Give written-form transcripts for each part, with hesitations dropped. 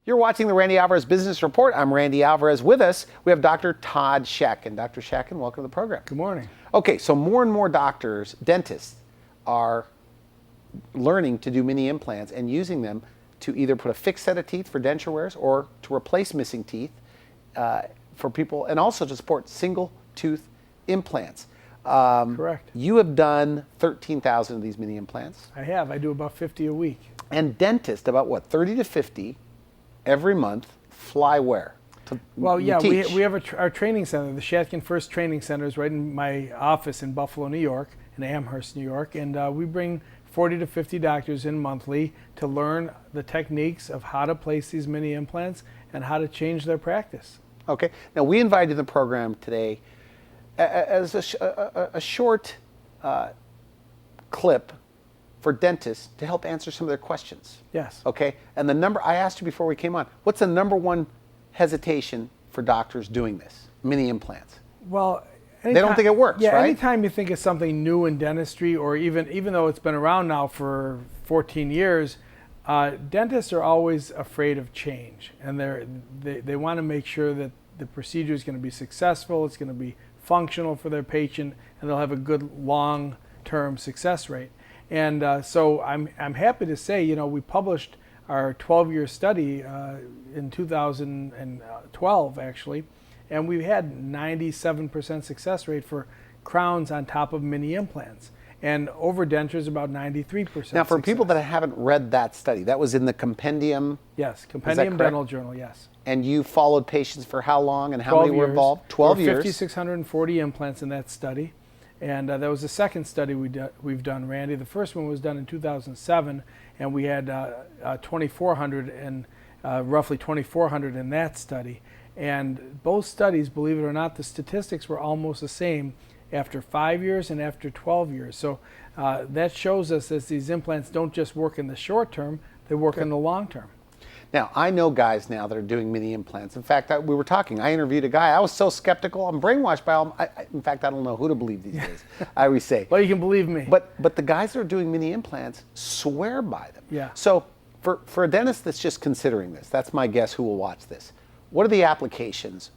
You're watching the Randy Alvarez Business Report. I'm Randy Alvarez. With us, we have Dr. Todd Shatkin. Dr. Shatkin, welcome to the program. Good morning. Okay, so more and more doctors, dentists, are learning to do mini implants and using them to either put a fixed set of teeth for denture wearers or to replace missing teeth for people, and also to support single tooth implants. Correct. You have done 13,000 of these mini implants. I have. I do about 50 a week. And dentists, about what, 30 to 50 every month, fly where? Well, yeah, teach. we have our training center. The Shatkin First Training Center is right in my office in Buffalo, New York, in Amherst, New York. And we bring 40 to 50 doctors in monthly to learn the techniques of how to place these mini implants and how to change their practice. Okay. Now, we invited the program today as a short clip for dentists to help answer some of their questions. Yes. Okay. And the number, I asked you before we came on, what's the number one hesitation for doctors doing this, mini implants? Well, they don't think it works, yeah, right? Anytime you think of something new in dentistry, or even though it's been around now for 14 years, dentists are always afraid of change, and they want to make sure that the procedure is going to be successful, it's going to be functional for their patient, and they'll have a good long-term success rate. And so I'm happy to say, you know, we published our 12-year study in 2012, actually, and we had 97% success rate for crowns on top of mini implants. And over dentures, about 93%. Now, for success. people that haven't read that study, that was in the Compendium? Yes, Compendium Dental Journal, yes. And you followed patients for how long, and how many were involved? 12 years. 5,640 implants in that study. And that was the second study we've done, Randy. The first one was done in 2007, and we had 2,400 and roughly 2,400 in that study. And both studies, believe it or not, the statistics were almost the same after 5 years and after 12 years. So that shows us that these implants don't just work in the short term, they work in the long term. Now, I know guys now that are doing mini implants. In fact, we were talking, I interviewed a guy, I was so skeptical, I'm brainwashed by all, in fact, I don't know who to believe these days, I always say. Well, you can believe me. But the guys that are doing mini implants swear by them. Yeah. So for a dentist that's just considering this, that's my guess who will watch this, what are the applications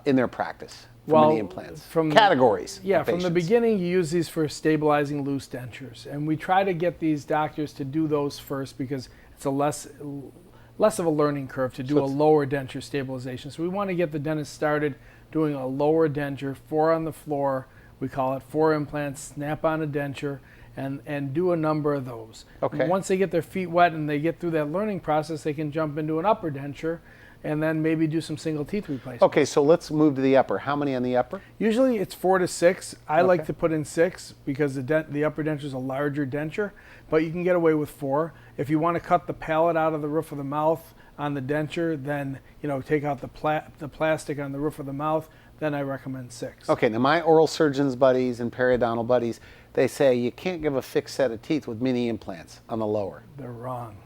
in their practice for mini implants? Categories. Yeah, from the beginning, you use these for stabilizing loose dentures. And we try to get these doctors to do those first because it's a less of a learning curve to do a lower denture stabilization. So we want to get the dentist started doing a lower denture, 4 on the floor. We call it 4 implants, snap on a denture, and do a number of those. Okay. And once they get their feet wet and they get through that learning process, they can jump into an upper denture and then maybe do some single teeth replacement. Okay, so let's move to the upper. How many on the upper? Usually it's 4 to 6. I like to put in 6 because the upper denture is a larger denture, but you can get away with 4. If you want to cut the palate out of the roof of the mouth on the denture, then take out the plastic on the roof of the mouth, then I recommend 6. Okay, now my oral surgeons buddies and periodontal buddies, they say you can't give a fixed set of teeth with mini implants on the lower. They're wrong.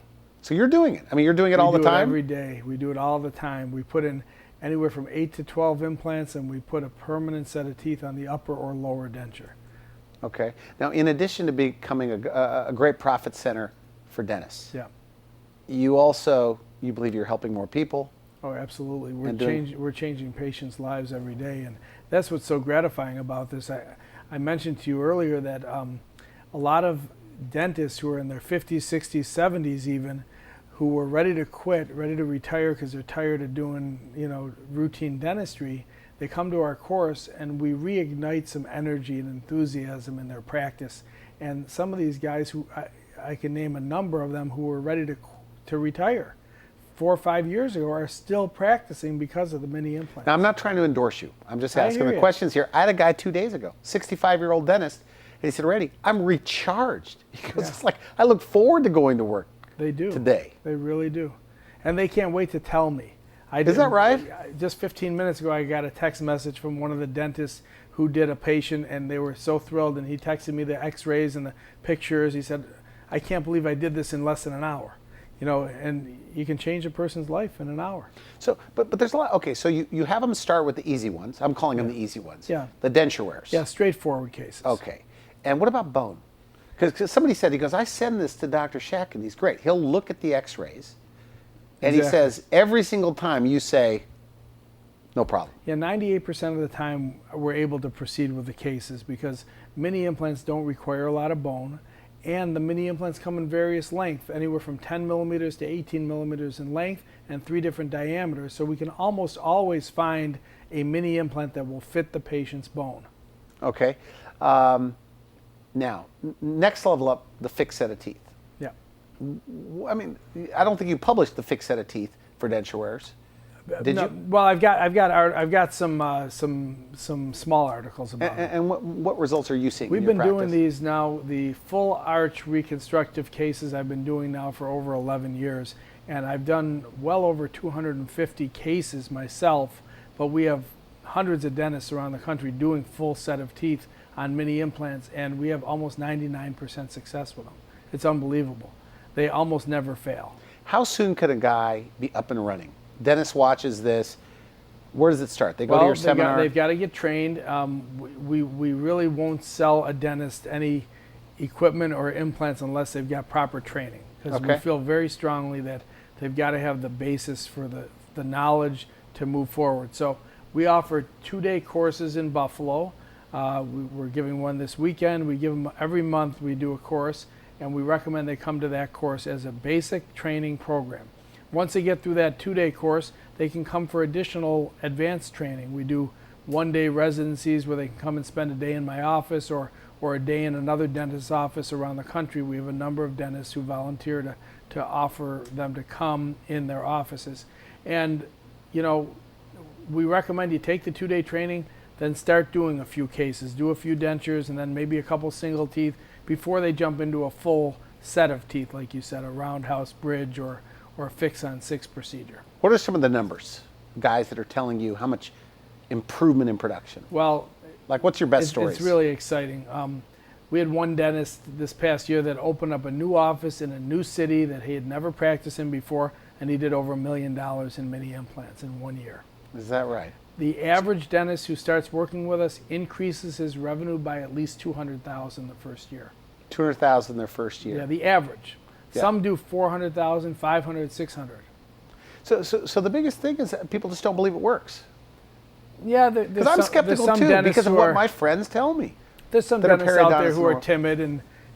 So you're doing it. I mean, you're doing it all the time? We do it every day. We do it all the time. We put in anywhere from 8 to 12 implants, and we put a permanent set of teeth on the upper or lower denture. Okay. Now, in addition to becoming a great profit center for dentists, you believe you're helping more people? Oh, absolutely. We're changing patients' lives every day, and that's what's so gratifying about this. I mentioned to you earlier that a lot of dentists who are in their 50s, 60s, 70s even, who were ready to quit, ready to retire because they're tired of doing, routine dentistry, they come to our course and we reignite some energy and enthusiasm in their practice. And some of these guys who I can name a number of them who were ready to retire 4 or 5 years ago are still practicing because of the mini implants. Now, I'm not trying to endorse you. I'm just asking the questions here. I had a guy 2 days ago, 65-year-old dentist, and he said, Randy, I'm recharged. He goes, it's like, I look forward to going to work. They do. Today. They really do. And they can't wait to tell me. Is that right? Just 15 minutes ago, I got a text message from one of the dentists who did a patient, and they were so thrilled, and he texted me the x-rays and the pictures. He said, I can't believe I did this in less than an hour. And you can change a person's life in an hour. So, but there's a lot. Okay, so you have them start with the easy ones. I'm calling them the easy ones. Yeah. The denture wearers. Yeah, straightforward cases. Okay. And what about bone? Because somebody said, he goes, I send this to Dr. Shatkin. He's great. He'll look at the x-rays And he Exactly. says every single time you say, no problem. Yeah, 98% of the time we're able to proceed with the cases because mini implants don't require a lot of bone, and the mini implants come in various lengths, anywhere from 10 millimeters to 18 millimeters in length and 3 different diameters. So we can almost always find a mini implant that will fit the patient's bone. Okay. Now, next level up, the fixed set of teeth. Yeah. I mean, I don't think you published the fixed set of teeth for denture wearers. Did you? Well, I've got some small articles about it. And what results are you seeing? We've in your been practice? doing these now, the full arch reconstructive cases I've been doing now for over 11 years. And I've done well over 250 cases myself, but we have hundreds of dentists around the country doing full set of teeth on mini implants, and we have almost 99% success with them. It's unbelievable. They almost never fail. How soon could a guy be up and running? Dentist watches this. Where does it start? They go to your seminar? They've got to get trained. We really won't sell a dentist any equipment or implants unless they've got proper training, because we feel very strongly that they've got to have the basis for the knowledge to move forward. So we offer 2-day courses in Buffalo. We're giving one this weekend. We give them every month. We do a course, and we recommend they come to that course as a basic training program. Once they get through that 2-day course, they can come for additional advanced training. We do 1-day residencies where they can come and spend a day in my office or a day in another dentist's office around the country. We have a number of dentists who volunteer to offer them to come in their offices. And, you know, we recommend you take the 2-day training, then start doing a few cases, do a few dentures, and then maybe a couple single teeth before they jump into a full set of teeth, like you said, a roundhouse bridge or a fix-on-6 procedure. What are some of the numbers, guys that are telling you how much improvement in production? Well, like, what's your best stories? It's really exciting. We had one dentist this past year that opened up a new office in a new city that he had never practiced in before, and he did over $1 million in mini implants in 1 year. Is that right? The average dentist who starts working with us increases his revenue by at least $200,000 the first year. $200,000 their first year. Yeah, the average. Yeah. Some do $400,000, $500,000, $600,000. So the biggest thing is that people just don't believe it works. Yeah, Because I'm skeptical too, because of what my friends tell me. There's some that are dentists out there who are periodontists timid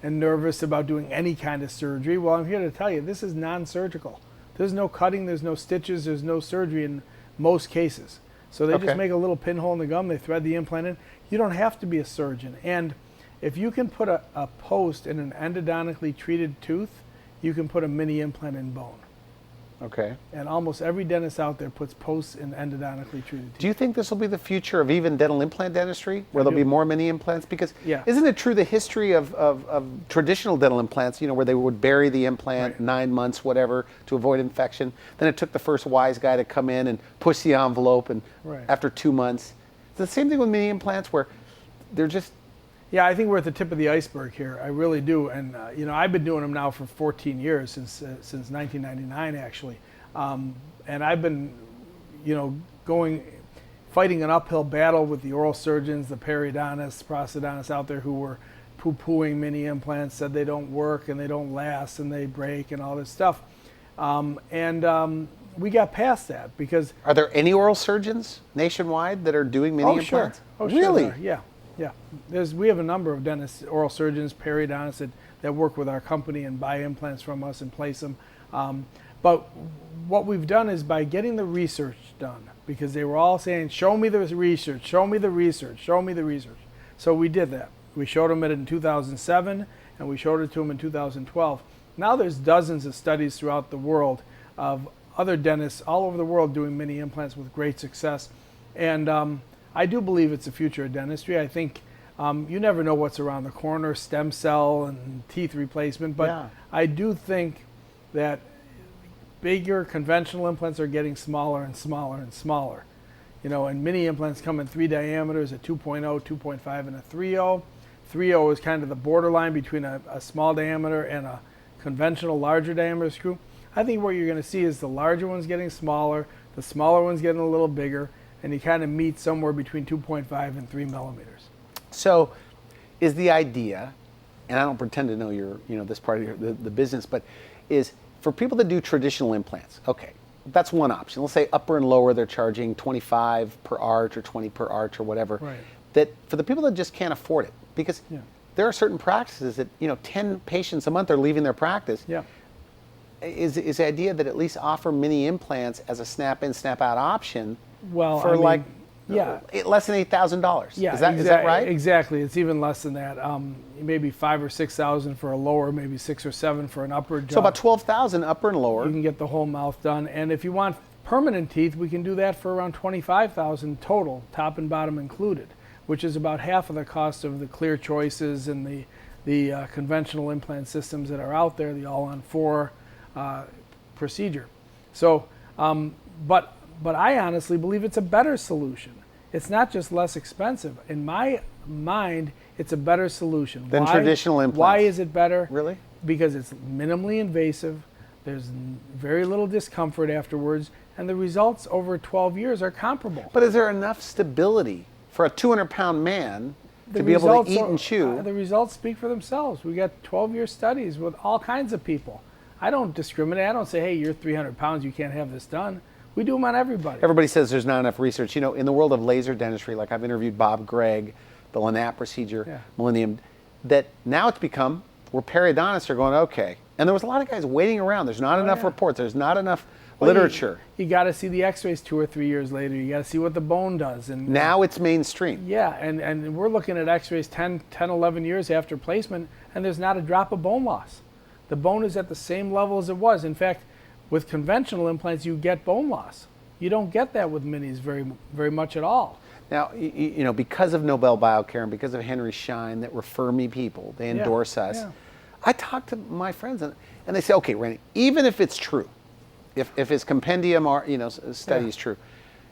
and nervous about doing any kind of surgery. Well, I'm here to tell you, this is non-surgical. There's no cutting, there's no stitches, there's no surgery in most cases. So they just make a little pinhole in the gum, they thread the implant in. You don't have to be a surgeon. And if you can put a post in an endodontically treated tooth, you can put a mini implant in bone. Okay. And almost every dentist out there puts posts in endodontically treated teeth. Do you think this will be the future of even dental implant dentistry, where there'll be more mini implants? Because isn't it true the history of traditional dental implants, you know, where they would bury the implant 9 months, whatever, to avoid infection? Then it took the first wise guy to come in and push the envelope, and after 2 months. It's the same thing with mini implants, where they're just... Yeah, I think we're at the tip of the iceberg here. I really do. And, you know, I've been doing them now for 14 years, since 1999, actually. And I've been, you know, fighting an uphill battle with the oral surgeons, the periodontists, prosthodontists out there who were poo-pooing mini implants, said they don't work and they don't last and they break and all this stuff. We got past that because... Are there any oral surgeons nationwide that are doing mini implants? Sure. Oh, really? Sure. Yeah. Yeah, we have a number of dentists, oral surgeons, periodontists that work with our company and buy implants from us and place them. But what we've done is, by getting the research done, because they were all saying, show me the research, show me the research, show me the research. So we did that. We showed them it in 2007, and we showed it to them in 2012. Now there's dozens of studies throughout the world of other dentists all over the world doing mini implants with great success. And I do believe it's the future of dentistry. I think you never know what's around the corner, stem cell and teeth replacement, but I do think that bigger conventional implants are getting smaller and smaller and smaller. You know, and mini implants come in 3 diameters, a 2.0, 2.5, and a 3.0. 3.0 is kind of the borderline between a small diameter and a conventional larger diameter screw. I think what you're going to see is the larger ones getting smaller, the smaller ones getting a little bigger, and you kind of meet somewhere between 2.5 and 3 millimeters. So is the idea, and I don't pretend to know this part of the business, but is for people that do traditional implants, okay, that's one option. Let's say upper and lower, they're charging 25 per arch or 20 per arch or whatever. Right. That for the people that just can't afford it, because Yeah. there are certain practices that 10 patients a month are leaving their practice. Yeah. Is the idea that at least offer mini implants as a snap-in, snap-out option Well, for I mean, like yeah. less than $8,000? Yeah, is that right? Exactly. It's even less than that. Maybe 5,000 or 6,000 for a lower, maybe 6 or 7 for an upper jaw. So about 12,000 upper and lower. You can get the whole mouth done, and if you want permanent teeth, we can do that for around 25,000 total, top and bottom included, which is about half of the cost of the Clear Choices and the conventional implant systems that are out there, the all-on-4 procedure. So, but I honestly believe it's a better solution. It's not just less expensive. In my mind, it's a better solution. Than traditional implants. Why is it better? Really? Because it's minimally invasive. There's very little discomfort afterwards, and the results over 12 years are comparable. But is there enough stability for a 200-pound man to be able to eat and chew? The results speak for themselves. We got 12-year studies with all kinds of people. I don't discriminate. I don't say, hey, you're 300 pounds, you can't have this done. We do them on everybody. Everybody says there's not enough research. In the world of laser dentistry, like I've interviewed Bob Gregg, the Lannat procedure, Yeah. Millennium, that now it's become where periodontists are going, okay. And there was a lot of guys waiting around. There's not enough yeah. reports. There's not enough Well, literature. You got to see the x-rays 2 or 3 years later. You got to see what the bone does. And Now it's mainstream. yeah, and we're looking at x-rays 10, 11 years after placement, and there's not a drop of bone loss. The bone is at the same level as it was. In fact, with conventional implants, you get bone loss. You don't get that with minis very much at all. Now, because of Nobel Biocare and because of Henry Schein that refer me people, they endorse us. Yeah. I talk to my friends and they say, okay, Randy, even if it's true, if his compendium or study is true,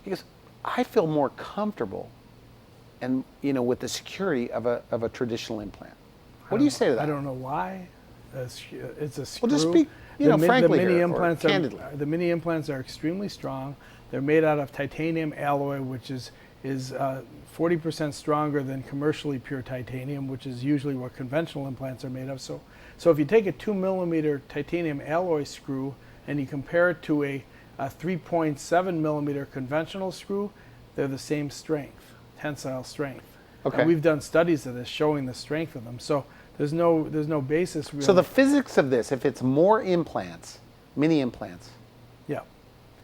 he goes, I feel more comfortable and with the security of a traditional implant. What do you say to that? I don't know why. It's a screw. Well, just speak, frankly here, or candidly. The mini implants are extremely strong. They're made out of titanium alloy, which is 40% stronger than commercially pure titanium, which is usually what conventional implants are made of. So if you take a 2mm titanium alloy screw and you compare it to a 3.7mm conventional screw, they're the same strength, tensile strength. Okay. And we've done studies of this showing the strength of them. So there's no basis really. So the physics of this, if it's more implants, mini implants.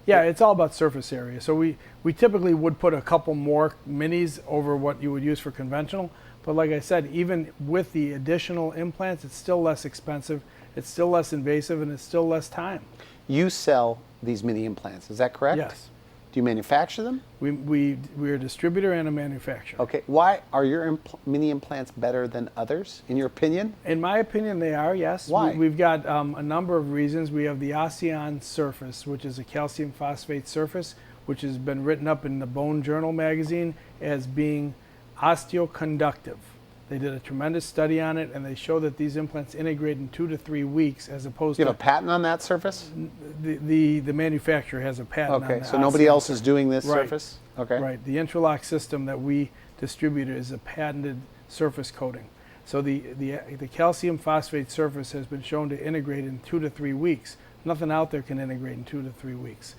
Yeah, it's all about surface area. So we typically would put a couple more minis over what you would use for conventional. But like I said, even with the additional implants, it's still less expensive, it's still less invasive, and it's still less time. You sell these mini implants, is that correct? Yes. Do you manufacture them? We're a distributor and a manufacturer. Okay. Why are your mini implants better than others, in your opinion? In my opinion, they are, yes. Why? We've got a number of reasons. We have the Osteon surface, which is a calcium phosphate surface, which has been written up in the Bone Journal magazine as being osteoconductive. They did a tremendous study on it, and they show that these implants integrate in 2 to 3 weeks, as opposed You to have a patent on that surface? the manufacturer has a patent on Okay, that. so nobody else is doing this Right. surface? Okay. Right. The interlock system that we distribute is a patented surface coating. So the calcium phosphate surface has been shown to integrate in 2 to 3 weeks. Nothing out there can integrate in 2 to 3 weeks.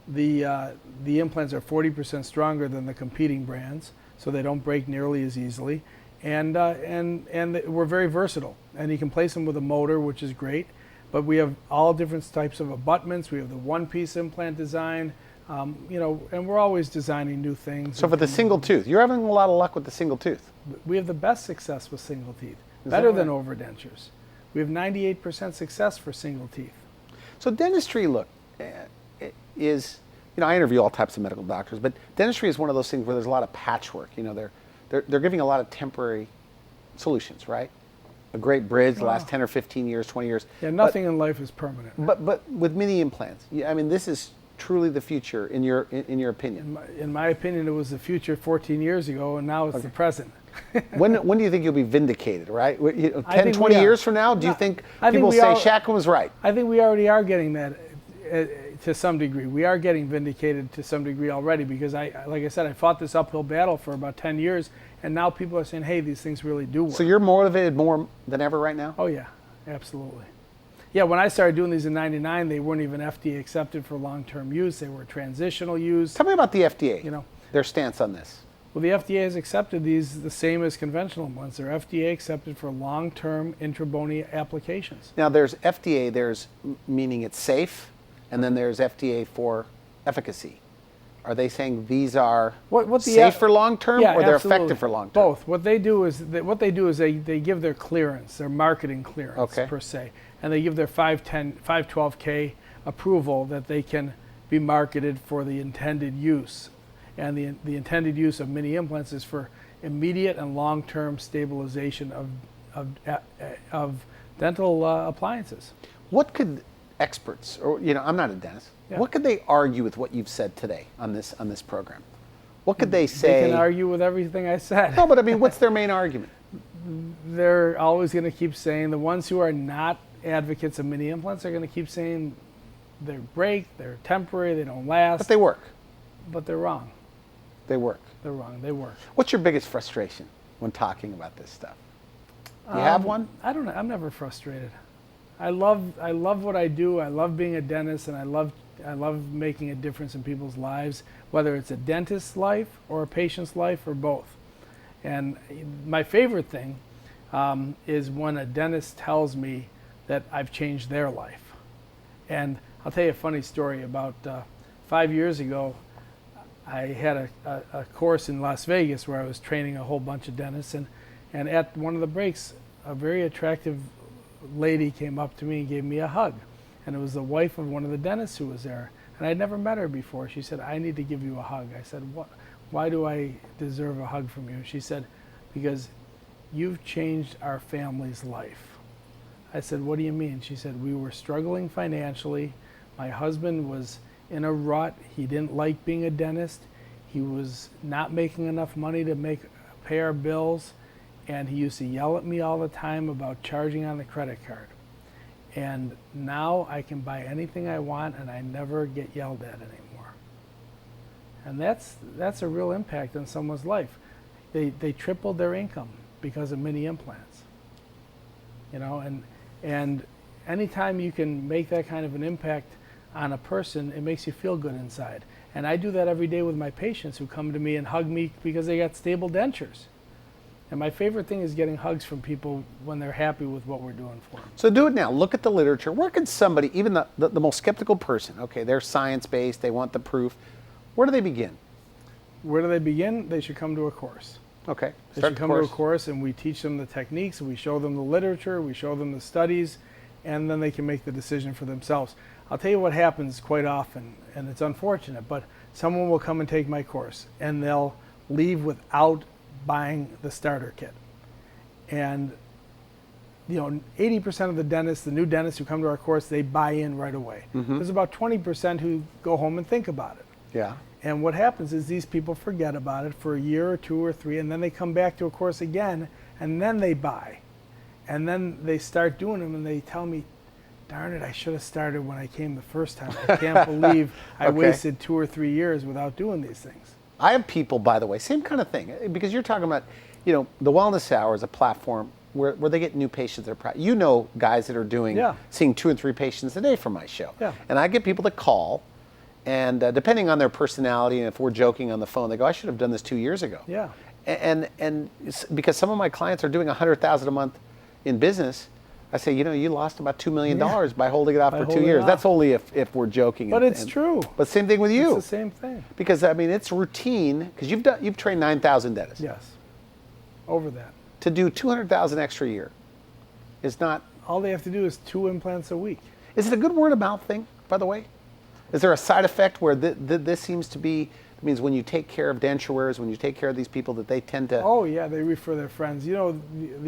The implants are 40% stronger than the competing brands, so they don't break nearly as easily, and we're very versatile. And you can place them with a motor, which is great. But we have all different types of abutments. We have the one-piece implant design, and we're always designing new things. So for the single tooth, you're having a lot of luck with the single tooth. We have the best success with single teeth, Is better that than right? overdentures. We have 98% success for single teeth. So dentistry, look, is, I interview all types of medical doctors, but dentistry is one of those things where there's a lot of patchwork. They're giving a lot of temporary solutions, right? A great bridge the last 10 or 15 years, 20 years. Yeah, nothing in life is permanent. But with mini implants, this is truly the future in your opinion. In my opinion, it was the future 14 years ago, and now it's the present. When do you think you'll be vindicated, right? 10, think 20 we are. years from now, do you No, think I think people we say are- Shatkin was right? I think we already are getting that to some degree. We are getting vindicated to some degree already, because like I said, I fought this uphill battle for about 10 years, and now people are saying, hey, these things really do work. So you're motivated more than ever right now? Oh yeah, absolutely. Yeah, when I started doing these in '99, they weren't even FDA accepted for long-term use. They were transitional use. Tell me about the FDA, You know, their stance on this. well, the FDA has accepted these the same as conventional ones. They're FDA accepted for long-term intra-bony applications. Now, there's FDA, meaning it's safe, and then there's FDA for efficacy. Are they saying these are safe for long term, Yeah, or they're absolutely. effective for long term? Both. What they do is they give their clearance, their marketing clearance Okay. per se, and they give their 512K approval that they can be marketed for the intended use. And the intended use of mini implants is for immediate and long-term stabilization of dental appliances. What could experts, or I'm not a dentist, Yeah. what could they argue with what you've said today on this program? What could they say? They can argue with everything I said. No, but I mean, what's their main argument? They're always going to keep saying, the ones who are not advocates of mini implants are going to keep saying they break, they're temporary, they don't last. But they work. But they're wrong. They work. They're wrong. They work. What's your biggest frustration when talking about this stuff? You have one? I don't know. I'm never frustrated. I love what I do. I love being a dentist, and I love making a difference in people's lives, whether it's a dentist's life or a patient's life or both. And my favorite thing is when a dentist tells me that I've changed their life. And I'll tell you a funny story. About 5 years ago, I had a course in Las Vegas where I was training a whole bunch of dentists, and at one of the breaks, a very attractive lady came up to me and gave me a hug. And it was the wife of one of the dentists who was there. And I'd never met her before. She said, "I need to give you a hug." I said, "Why do I deserve a hug from you?" She said, "Because you've changed our family's life." I said, "What do you mean?" She said, "We were struggling financially. My husband was in a rut. He didn't like being a dentist. He was not making enough money to pay our bills. And he used to yell at me all the time about charging on the credit card. And now I can buy anything I want, and I never get yelled at anymore." And that's a real impact on someone's life. They tripled their income because of mini implants. And anytime you can make that kind of an impact on a person, it makes you feel good inside. And I do that every day with my patients who come to me and hug me because they got stable dentures. And my favorite thing is getting hugs from people when they're happy with what we're doing for them. So do it now. Look at the literature. Where can somebody, even the most skeptical person, okay, they're science-based, they want the proof. Where do they begin? Where do they begin? They should come to a course. Okay. They should come to a course, and we teach them the techniques, we show them the literature, we show them the studies, and then they can make the decision for themselves. I'll tell you what happens quite often, and it's unfortunate, but someone will come and take my course, and they'll leave without buying the starter kit. And 80% of the dentists, the new dentists who come to our course, they buy in right away. Mm-hmm. There's about 20% who go home and think about it. Yeah. And what happens is these people forget about it for a year or two or three, and then they come back to a course again, and then they buy. And then they start doing them, and they tell me, "Darn it, I should have started when I came the first time. I can't believe I wasted 2 or 3 years without doing these things." I have people, by the way, same kind of thing, because you're talking about, the Wellness Hour is a platform where they get new patients that are guys that are seeing 2 and 3 patients a day from my show. Yeah. And I get people that call, and depending on their personality, and if we're joking on the phone, they go, "I should have done this 2 years ago." Yeah. And because some of my clients are doing $100,000 a month in business, I say, you lost about $2 million by holding it off for 2 years. That's only if we're joking. But it's true. But same thing with you. It's the same thing. Because it's routine. Because you've trained 9,000 dentists. Yes. Over that. To do 200,000 extra a year is not. All they have to do is 2 implants a week. Is it a good word of mouth thing, by the way? Is there a side effect where this seems to be? It means when you take care of denture wearers, when you take care of these people, that they tend to. Oh yeah, they refer their friends. The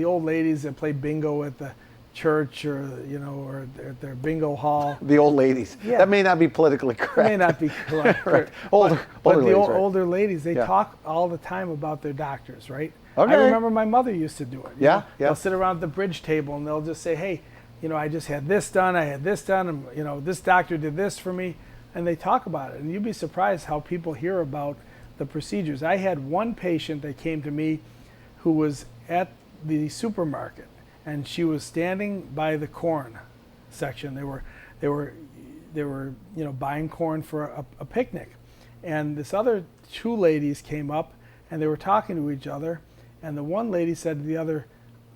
old ladies that play bingo at the church or at their bingo hall. The old ladies. Yeah. That may not be politically correct. It may not be correct. Right. Older ladies, right. older ladies, they Yeah. talk all the time about their doctors, right? Okay. I remember my mother used to do it. Yeah, yeah. They'll sit around the bridge table and they'll just say, "Hey, I just had this done, I had this done, and this doctor did this for me," and they talk about it. And you'd be surprised how people hear about the procedures. I had one patient that came to me who was at the supermarket, and she was standing by the corn section. They were buying corn for a picnic, and this other two ladies came up and they were talking to each other, and the one lady said to the other,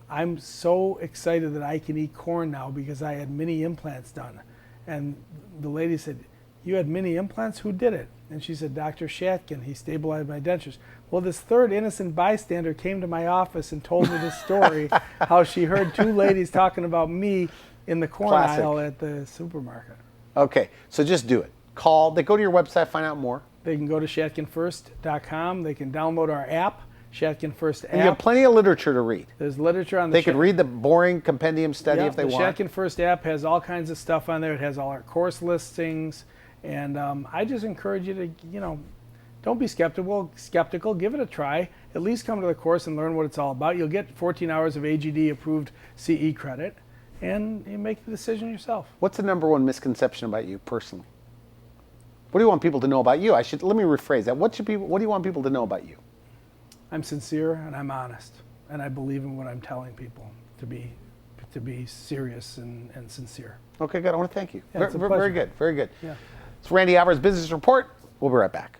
"I'm so excited that I can eat corn now because I had mini implants done." And the lady said, "You had mini implants? Who did it?" And she said, "Dr. Shatkin, he stabilized my dentures." Well, this third innocent bystander came to my office and told me this story, how she heard two ladies talking about me in the corn Classic. aisle at the supermarket. Okay, so just do it. Call. They go to your website, find out more. They can go to shatkinfirst.com. They can download our app, Shatkin First app. And you have plenty of literature to read. There's literature on the They could read the boring compendium study if they the want. Shatkin First app has all kinds of stuff on there. It has all our course listings. And I just encourage you to, don't be skeptical. Give it a try. At least come to the course and learn what it's all about. You'll get 14 hours of AGD approved CE credit, and you make the decision yourself. What's the number one misconception about you personally? What do you want people to know about you? Let me rephrase that. What do you want people to know about you? I'm sincere and I'm honest, and I believe in what I'm telling people to be serious and sincere. Okay, good. I want to thank you. Yeah, it's a Very pleasure. good. Very good. Yeah. It's Randy Alvarez Business Report. We'll be right back.